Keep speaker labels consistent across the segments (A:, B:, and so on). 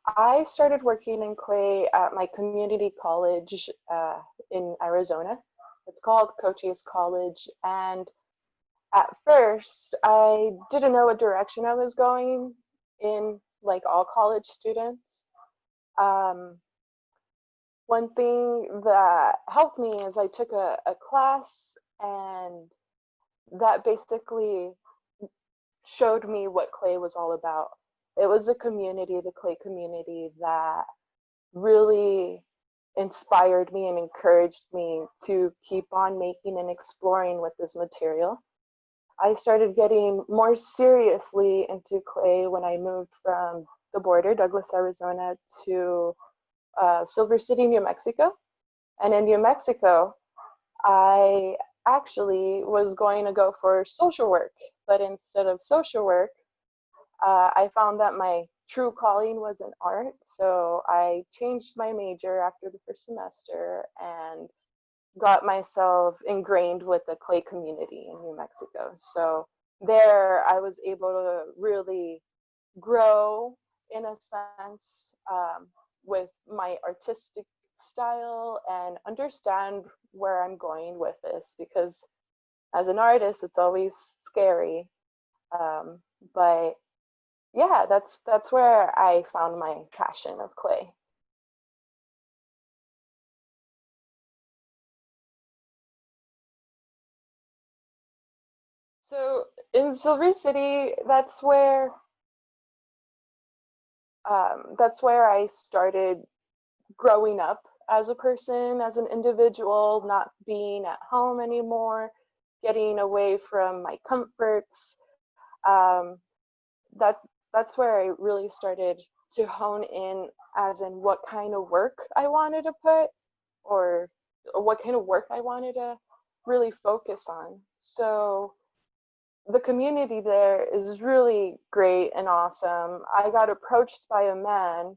A: I started working in clay at my community college in Arizona. It's called Cochise College. And at first, I didn't know what direction I was going in, like all college students. Um, One thing that helped me is I took a class, and that basically showed me what clay was all about. It was a community, the clay community, that really inspired me and encouraged me to keep on making and exploring with this material. I started getting more seriously into clay when I moved from the border, Douglas, Arizona, to Silver City, New Mexico. And in New Mexico, I actually was going to go for social work, but instead of social work, I found that my true calling was in art. So I changed my major after the first semester and got myself ingrained with the clay community in New Mexico. So there I was able to really grow in a sense with my artistic style and understand where I'm going with this, because as an artist it's always scary, but yeah, that's where I found my passion of clay. So in Silver City, that's where I started growing up as a person, as an individual, not being at home anymore, getting away from my comforts. Um, that that's where I really started to hone in, as in what kind of work I wanted to put, or, or what kind of work I wanted to really focus on. So the community there is really great and awesome. I got approached by a man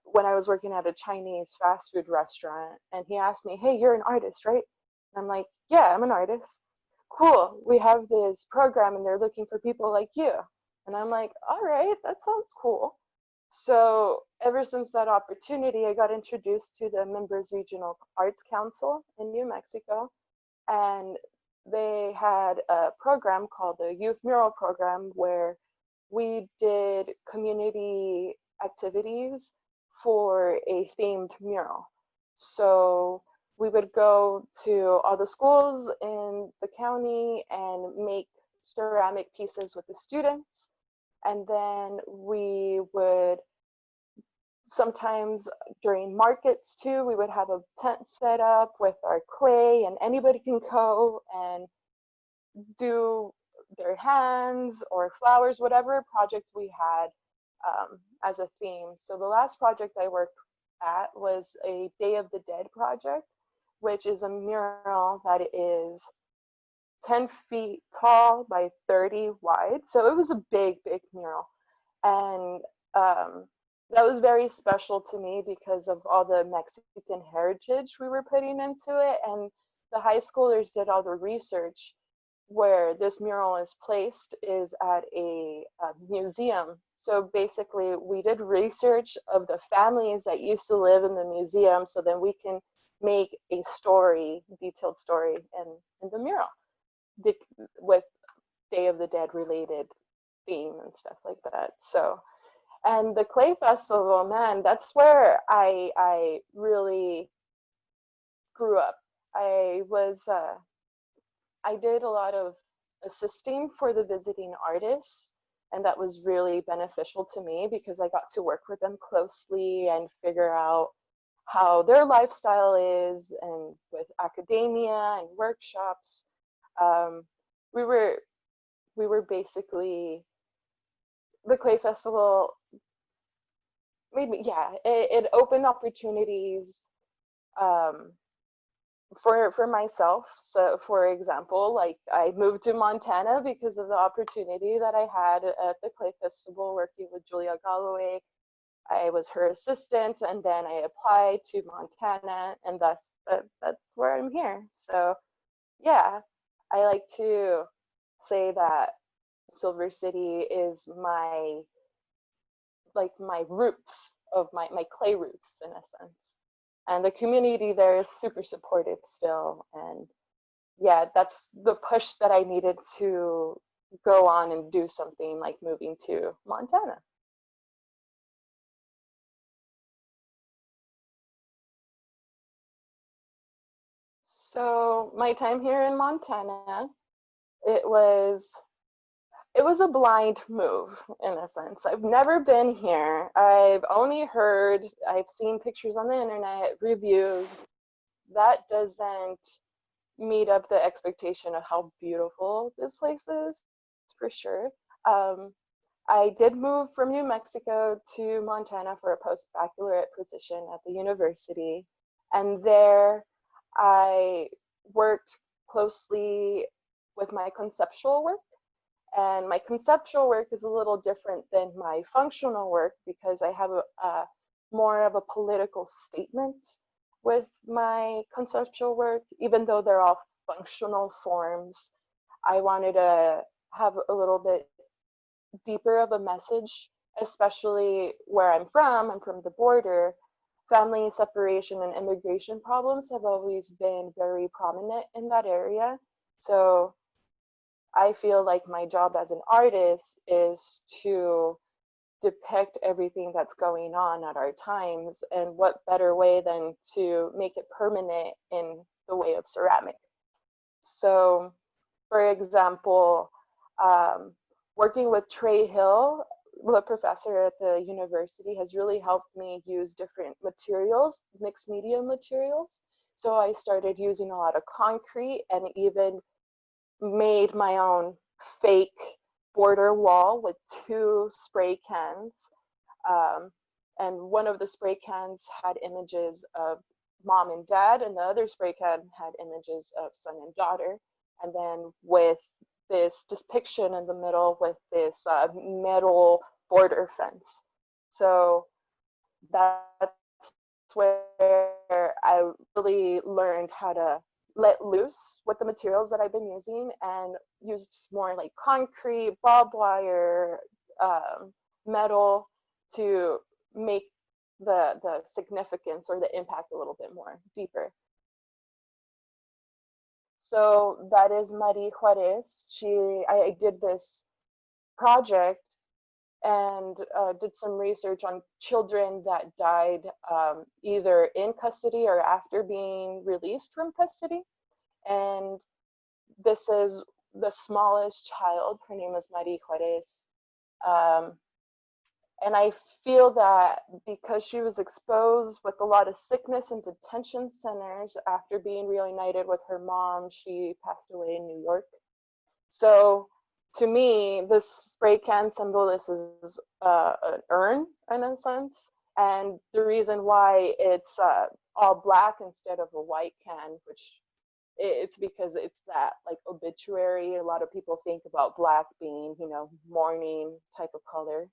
A: when I was working at a Chinese fast food restaurant, and he asked me, "Hey, you're an artist, right?" And I'm like, "Yeah, I'm an artist." "Cool. We have this program and they're looking for people like you." And I'm like, "All right, that sounds cool." So ever since that opportunity, I got introduced to the Members Regional Arts Council in New Mexico, and they had a program called the Youth Mural Program where we did community activities for a themed mural. So we would go to all the schools in the county and make ceramic pieces with the students. And then we would sometimes during markets too, we would have a tent set up with our clay, and anybody can go and do their hands or flowers, whatever project we had as a theme. So the last project I worked at was a Day of the Dead project, which is a mural that is 10 feet tall by 30 wide. So it was a big, big mural. And that was very special to me because of all the Mexican heritage we were putting into it. And the high schoolers did all the research. Where this mural is placed is at a museum. So basically, we did research of the families that used to live in the museum, so then we can make a story, detailed story in the mural with Day of the Dead related theme and stuff like that. So, and the Clay Festival, man, that's where I really grew up. I was I did a lot of assisting for the visiting artists, and that was really beneficial to me because I got to work with them closely and figure out how their lifestyle is, and with academia and workshops. Um, we were we were basically, the Clay Festival, maybe, yeah, it opened opportunities um, for myself. So for example, like I moved to Montana because of the opportunity that I had at the Clay Festival working with Julia Galloway. I was her assistant, and then I applied to Montana, and that's where I'm here. So yeah, I like to say that Silver City is my, like, my roots. of my clay roots in a sense. And the community there is super supportive still. And yeah, that's the push that I needed to go on and do something like moving to Montana. So my time here in Montana, it was it was a blind move in a sense. I've never been here. I've only heard, I've seen pictures on the internet, reviews. That doesn't meet up the expectation of how beautiful this place is, for sure. Um, I did move from New Mexico to Montana for a post-baccalaureate position at the university. And there I worked closely with my conceptual work. And my conceptual work is a little different than my functional work because I have a more of a political statement with my conceptual work, even though they're all functional forms. I wanted to have a little bit deeper of a message, especially where I'm from the border. Family separation and immigration problems have always been very prominent in that area. So I feel like my job as an artist is to depict everything that's going on at our times, and what better way than to make it permanent in the way of ceramic. So, for example, working with Trey Hill, the professor at the university, has really helped me use different materials, mixed media materials. So I started using a lot of concrete and even made my own fake border wall with 2 spray cans. And one of the spray cans had images of mom and dad, and the other spray can had images of son and daughter. And then with this depiction in the middle with this metal border fence. So that's where I really learned how to let loose with the materials that I've been using and used more like concrete, barbed wire, metal to make the significance or the impact a little bit more deeper. So that is Marie Juarez. I did this project and did some research on children that died either in custody or after being released from custody. And this is the smallest child. Her name is Marie Juarez. And I feel that because she was exposed with a lot of sickness in detention centers after being reunited with her mom, she passed away in New York. So to me, this spray can symbolizes an urn in a sense. And the reason why it's all black instead of a white can, which it's because it's that like obituary. A lot of people think about black being, you know, mourning type of color.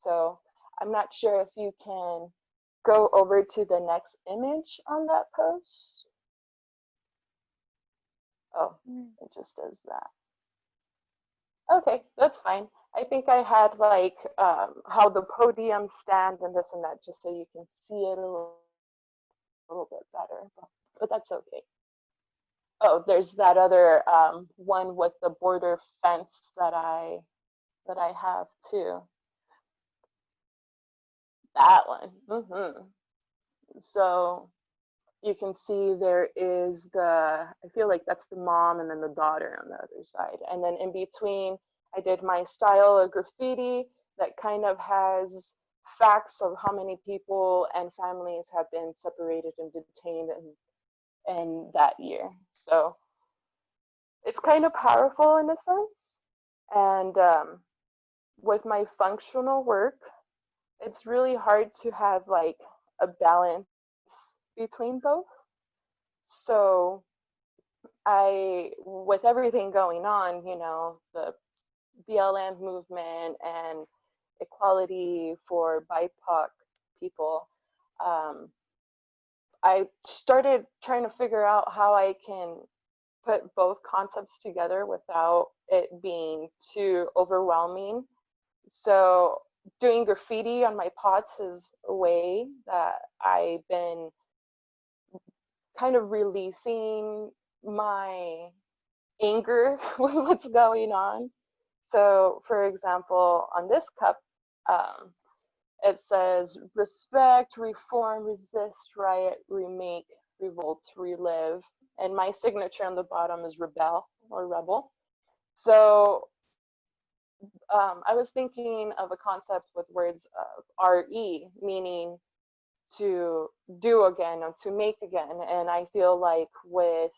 A: So I'm not sure if you can go over to the next image on that post. Oh, it just does that. Okay, that's fine. I think I had like how the podium stands and this and that, just so you can see it a little bit better, but that's okay. Oh, there's that other one with the border fence that I have too. That one. So you can see there is I feel like that's the mom and then the daughter on the other side. And then in between, I did my style of graffiti that kind of has facts of how many people and families have been separated and detained in that year. So it's kind of powerful in a sense. And with my functional work, it's really hard to have like a balance between both. So with everything going on, you know, the BLM movement and equality for BIPOC people, I started trying to figure out how I can put both concepts together without it being too overwhelming. So doing graffiti on my pots is a way that I've been kind of releasing my anger with what's going on. So, for example, on this cup, um, it says respect, reform, resist, riot, remake, revolt, relive. And my signature on the bottom is rebel or rebel. So I was thinking of a concept with words of RE, meaning to do again or to make again. And I feel like with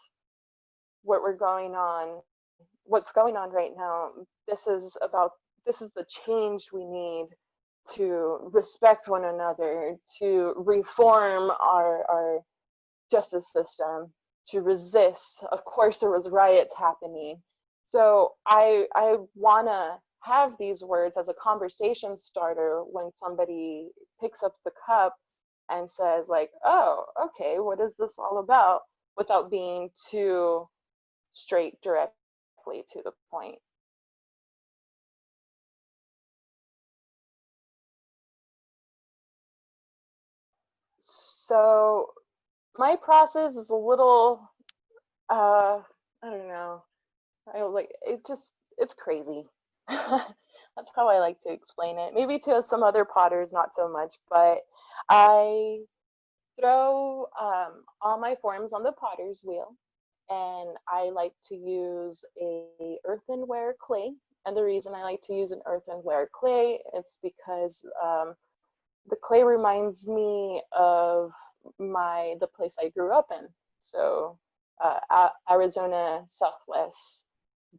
A: what we're going on, what's going on right now, this is about, this is the change we need to respect one another, to reform our justice system, to resist. Of course, there was riots happening. So I want to have these words as a conversation starter when somebody picks up the cup and says like, oh, okay, what is this all about? Without being too straight, directly to the point. So my process is a little, I don't know. I like it. Just it's crazy. That's how I like to explain it. Maybe to some other potters, not so much, but I throw all my forms on the potter's wheel, and I like to use a earthenware clay. And the reason I like to use an earthenware clay, it's because the clay reminds me of the place I grew up in. So Arizona Southwest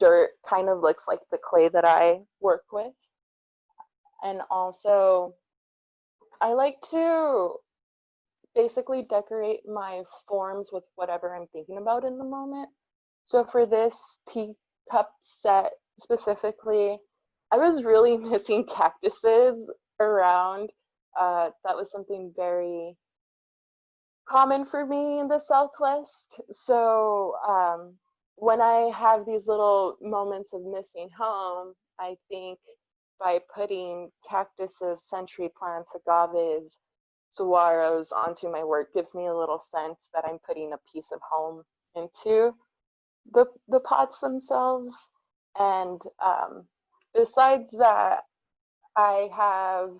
A: dirt kind of looks like the clay that I work with. And also, I like to basically decorate my forms with whatever I'm thinking about in the moment. So for this teacup set specifically, I was really missing cactuses around. That was something very common for me in the Southwest. So when I have these little moments of missing home, I think by putting cactuses, century plants, agaves, saguaros onto my work gives me a little sense that I'm putting a piece of home into the pots themselves. And besides that, I have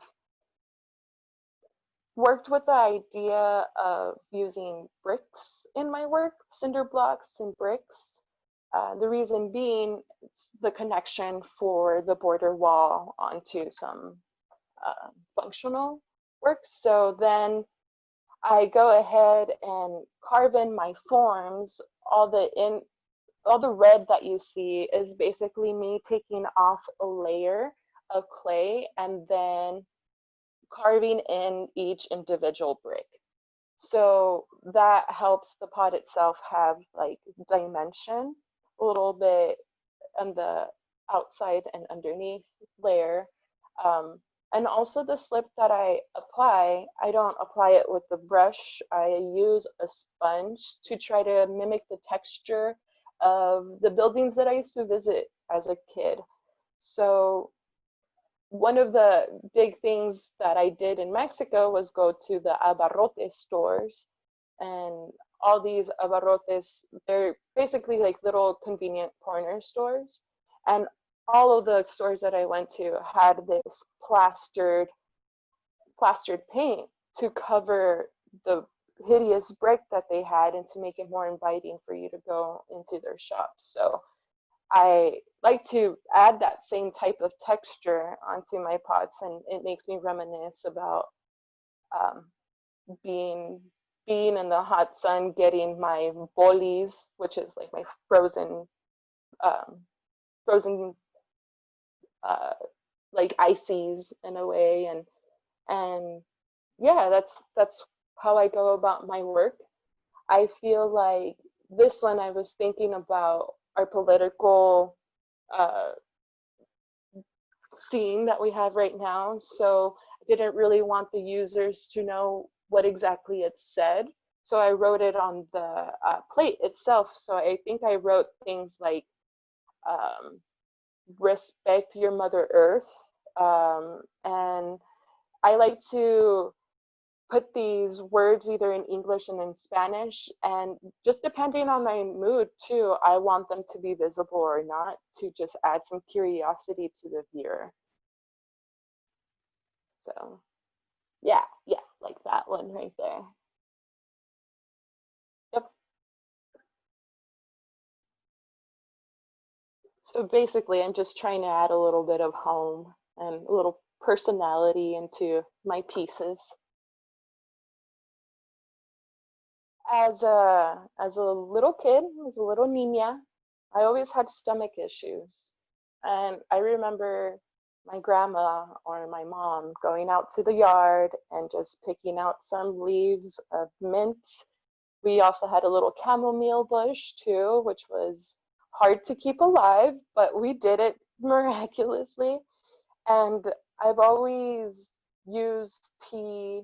A: worked with the idea of using bricks in my work, cinder blocks and bricks. The reason being the connection for the border wall onto some functional work. So then I go ahead and carve in my forms. All the red that you see is basically me taking off a layer of clay and then carving in each individual brick. So that helps the pot itself have like dimension a little bit on the outside and underneath layer. Um, and also the slip that I apply, I don't apply it with the brush. I use a sponge to try to mimic the texture of the buildings that I used to visit as a kid. So one of the big things that I did in Mexico was go to the abarrote stores, and all these abarrotes, they're basically like little convenient corner stores. And all of the stores that I went to had this plastered paint to cover the hideous brick that they had and to make it more inviting for you to go into their shops. So I like to add that same type of texture onto my pots, and it makes me reminisce about um, being in the hot sun, getting my bolis, which is like my um, frozen uh, like ices in a way, and yeah, that's how I go about my work. I feel like this one I was thinking about our political uh, scene that we have right now. So I didn't really want the users to know what exactly it said. So I wrote it on the plate itself. So I think I wrote things like um, respect your Mother Earth And I like to put these words either in English and in Spanish, and just depending on my mood too, I want them to be visible or not, to just add some curiosity to the viewer. So yeah, yeah, like that one right there. Yep. So basically, I'm just trying to add a little bit of home and a little personality into my pieces. As a little kid, as a little niña, I always had stomach issues. And I remember my grandma or my mom going out to the yard and just picking out some leaves of mint. We also had a little chamomile bush too, which was hard to keep alive, but we did it miraculously. And I've always used tea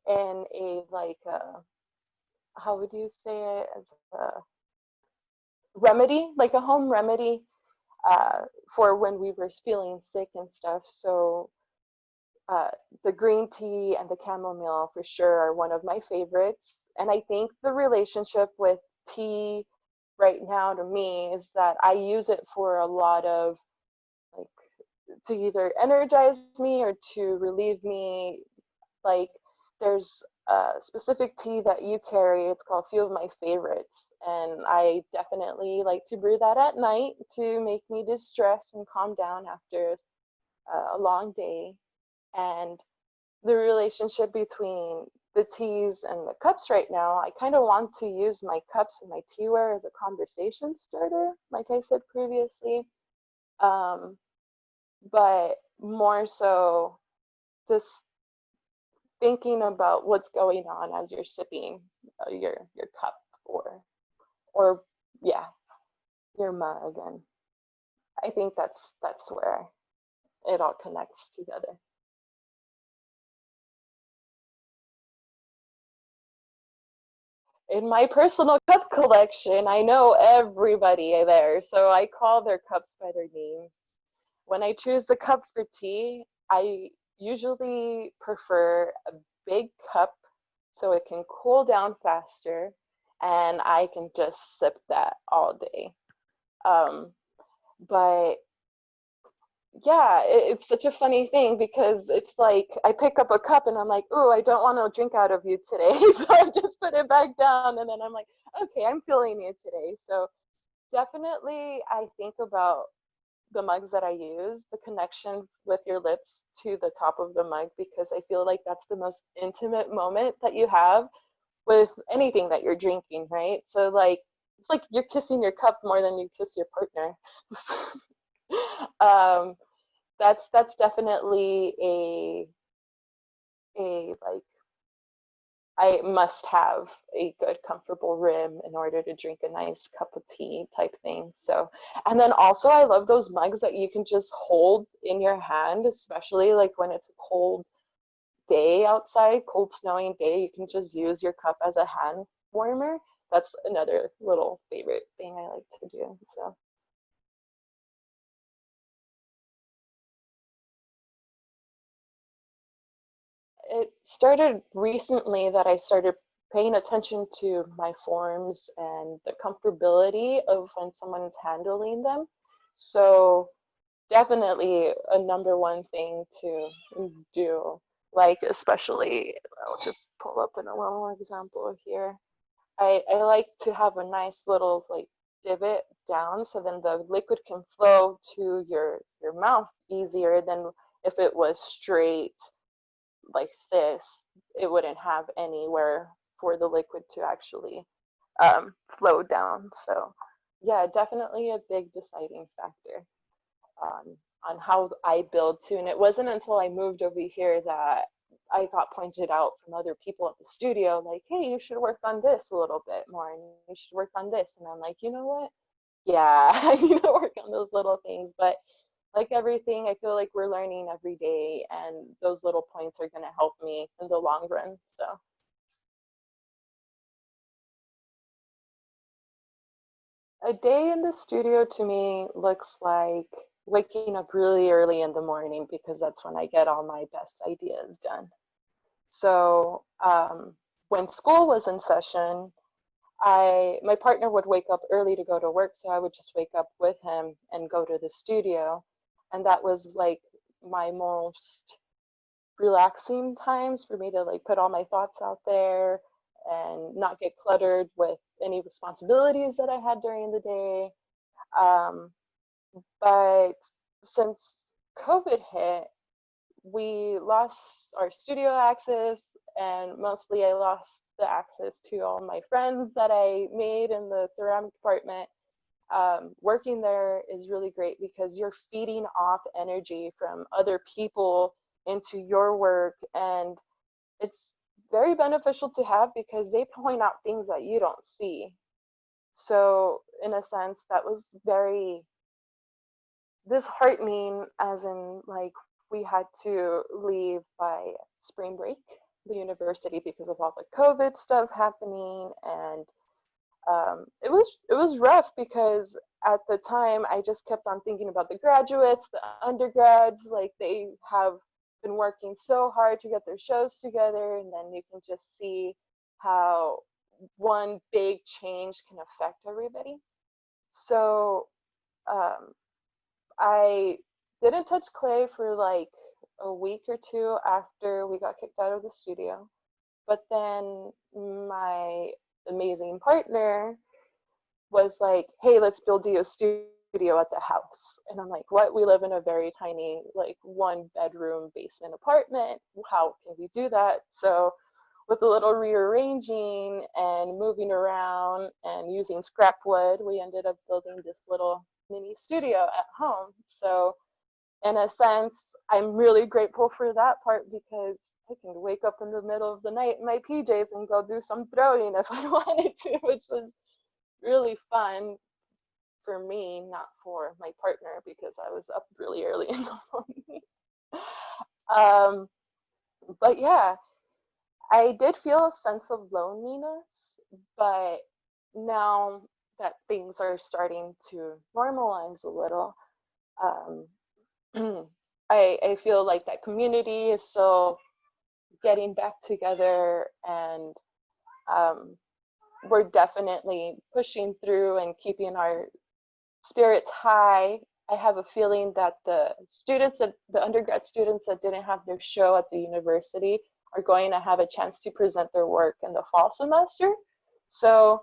A: in a like how would you say it, as a remedy, like a home remedy, uh, for when we were feeling sick and stuff. So uh, the green tea and the chamomile for sure are one of my favorites. And I think the relationship with tea right now to me is that I use it for a lot of like to either energize me or to relieve me. Like there's a specific tea that you carry. It's called a few of my favorites. And I definitely like to brew that at night to make me distress and calm down after a long day. And the relationship between the teas and the cups right now, I kind of want to use my cups and my teaware as a conversation starter, like I said previously. Um, but more so just thinking about what's going on as you're sipping your cup or yeah, your mug, and I think that's where it all connects together. In my personal cup collection, I know everybody there, so I call their cups by their names. When I choose the cup for tea, I usually prefer a big cup so it can cool down faster and I can just sip that all day. Um, but yeah, it's such a funny thing because it's like I pick up a cup and I'm like, "Ooh, I don't want to drink out of you today." So I just put it back down and then I'm like, "Okay, I'm feeling you today." So definitely I think about the mugs that I use, the connection with your lips to the top of the mug, because I feel like that's the most intimate moment that you have with anything that you're drinking, right? So like it's like you're kissing your cup more than you kiss your partner. um, that's definitely a like I must have a good comfortable rim in order to drink a nice cup of tea type thing. So, and then also I love those mugs that you can just hold in your hand, especially like when it's a cold day outside, cold snowing day, you can just use your cup as a hand warmer. That's another little favorite thing I like to do. So it started recently that I started paying attention to my forms and the comfortability of when someone's handling them. So definitely a number one thing to do. Like especially, I'll just pull up in a little example here. I like to have a nice little like divot down so then the liquid can flow to your mouth easier than if it was straight like this, it wouldn't have anywhere for the liquid to actually flow down. So yeah, definitely a big deciding factor on how I build too. And it wasn't until I moved over here that I got pointed out from other people at the studio, like, hey, you should work on this a little bit more, and you should work on this. And I'm like, you know what? Yeah, I need to work on those little things. But like everything, I feel like we're learning every day, and those little points are going to help me in the long run. So a day in the studio to me looks like waking up really early in the morning because that's when I get all my best ideas done. So when school was in session, my partner would wake up early to go to work, so I would just wake up with him and go to the studio, and that was like my most relaxing times for me to like put all my thoughts out there and not get cluttered with any responsibilities that I had during the day. Um, but since COVID hit, we lost our studio access, and mostly I lost the access to all my friends that I made in the ceramic department. Working there is really great because you're feeding off energy from other people into your work, and it's very beneficial to have because they point out things that you don't see. So in a sense, that was very disheartening, as in like we had to leave by spring break the university because of all the COVID stuff happening, and it was rough because at the time I just kept on thinking about the graduates, the undergrads, like they have been working so hard to get their shows together, and then you can just see how one big change can affect everybody. So um, I didn't touch clay for like a week or two after we got kicked out of the studio. But then my amazing partner was like, hey, let's build you a studio at the house. And I'm like, what? We live in a very tiny, like 1 bedroom basement apartment. How can we do that? So with a little rearranging and moving around and using scrap wood, we ended up building this little mini studio at home. So in a sense, I'm really grateful for that part because I can wake up in the middle of the night in my PJs and go do some throwing if I wanted to, which was really fun for me, not for my partner because I was up really early in the morning. um, but yeah, I did feel a sense of loneliness, but now that things are starting to normalize a little, um, I feel like that community is still getting back together, and um, we're definitely pushing through and keeping our spirits high. I have a feeling that the undergrad students that didn't have their show at the university are going to have a chance to present their work in the fall semester. So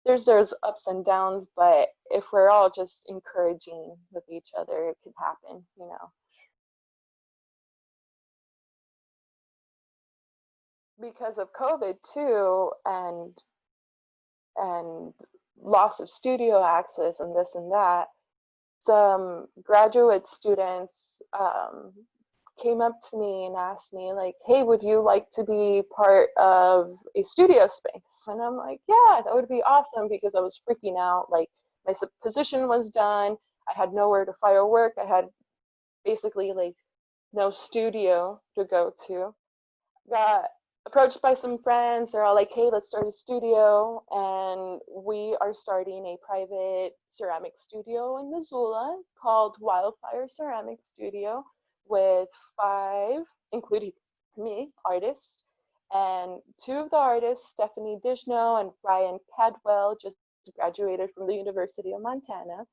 A: there's ups and downs, but if we're all just encouraging with each other, it can happen, you know. Because of COVID too, and loss of studio access and this and that, some graduate students um, came up to me and asked me like, hey, would you like to be part of a studio space? And I'm like, yeah, that would be awesome, because I was freaking out. Like, my position was done, I had nowhere to file work, I had basically like no studio to go to. Got approached by some friends. They're all like, hey, let's start a studio. And we are starting a private ceramic studio in Missoula called Wildfire Ceramic Studio with 5, including me, artists. And 2 of the artists, Stephanie Dishno and Brian Cadwell, just graduated from the University of Montana.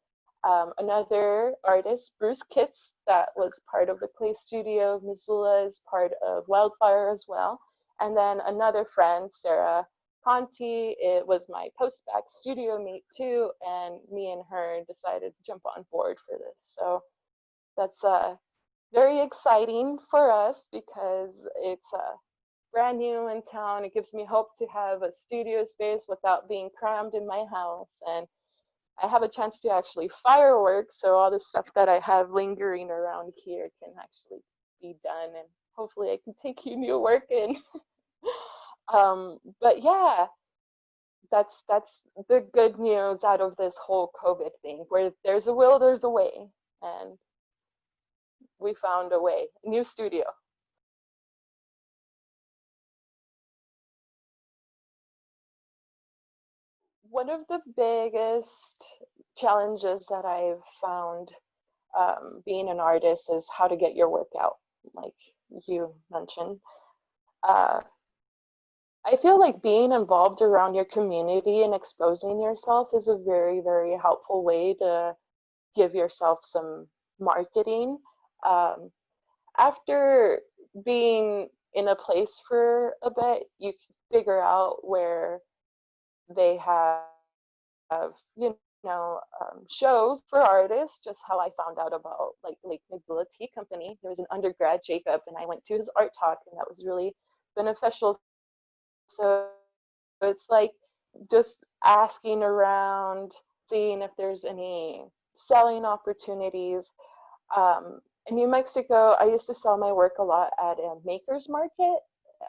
A: Another artist, Bruce Kitts, that was part of the Clay Studio of Missoula, is part of Wildfire as well. And then another friend, Sarah Conti, it was my post-bac studio mate too, and me and her decided to jump on board for this. So that's very exciting for us because it's brand new in town. It gives me hope to have a studio space without being crammed in my house, and I have a chance to actually firework, so all the stuff that I have lingering around here can actually be done, and hopefully I can take you new work in. But yeah, that's the good news out of this whole COVID thing. Where there's a will, there's a way, and we found a way. New studio. One of the biggest challenges that I've found being an artist is how to get your work out, like you mentioned. Uh, I feel like being involved around your community and exposing yourself is a very, very helpful way to give yourself some marketing. Um, After being in a place for a bit, you can figure out where they have, shows for artists, just how I found out about like Missoula Tea Company. There was an undergrad, Jacob, and I went to his art talk, and that was really beneficial. So it's like just asking around, seeing if there's any selling opportunities. In New Mexico, I used to sell my work a lot at a maker's market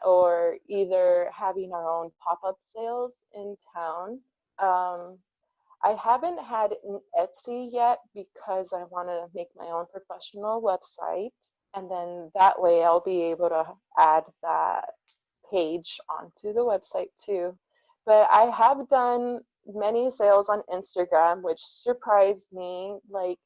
A: or either having our own pop-up sales in town. Um, I haven't had an Etsy yet because I want to make my own professional website. And then that way I'll be able to add that page onto the website too. But I have done many sales on Instagram, which surprised me. Like,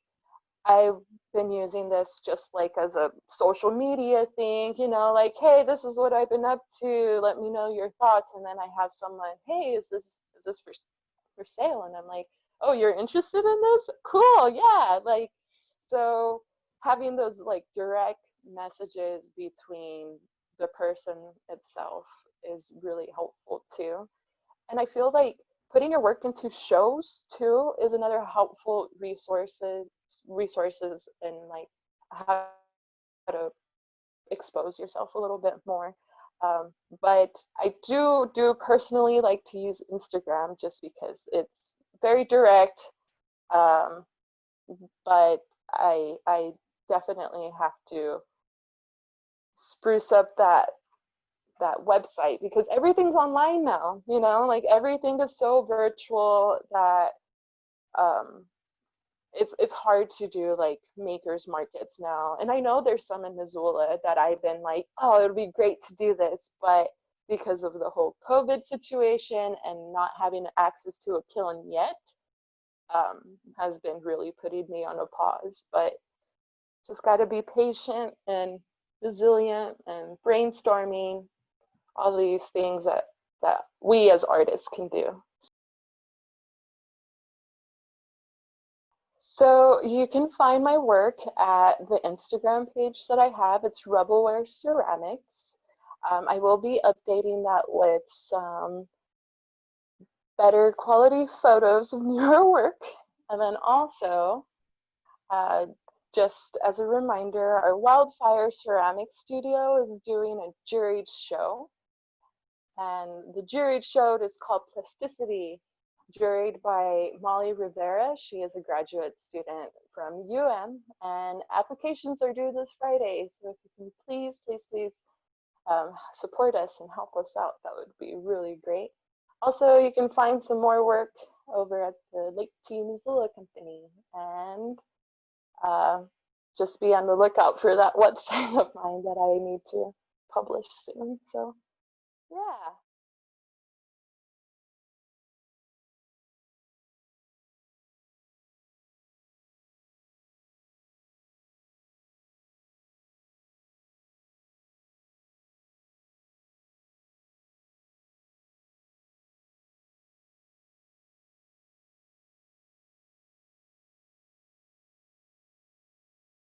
A: I've been using this just like as a social media thing, like, hey, this is what I've been up to. Let me know your thoughts. And then I have someone, hey, is this for sale? And I'm like, oh, you're interested in this? Cool, yeah. Like, so having those like direct messages between the person itself is really helpful too. And I feel like putting your work into shows too is another helpful resources and like how to expose yourself a little bit more. But I do personally like to use Instagram just because it's very direct. Um, but I definitely have to spruce up that website because everything's online now, like everything is so virtual that um, it's hard to do like makers markets now. And I know there's some in Missoula that I've been like, oh, it would be great to do this, but because of the whole COVID situation and not having access to a kiln yet, has been really putting me on a pause. But just got to be patient and resilient and brainstorming, all these things that we as artists can do. So you can find my work at the Instagram page that I have. It's Rebelware Ceramics. I will be updating that with some better quality photos of your work. And then also, uh, just as a reminder, our Wildfire Ceramic Studio is doing a juried show. And the juried show is called Plasticity, juried by Molly Rivera. She is a graduate student from and applications are due this Friday. So if you can please support us and help us out, that would be really great. Also, you can find some more work over at the Lake T Missoula Company, and just be on the lookout for that website of mine that I need to publish soon. So yeah.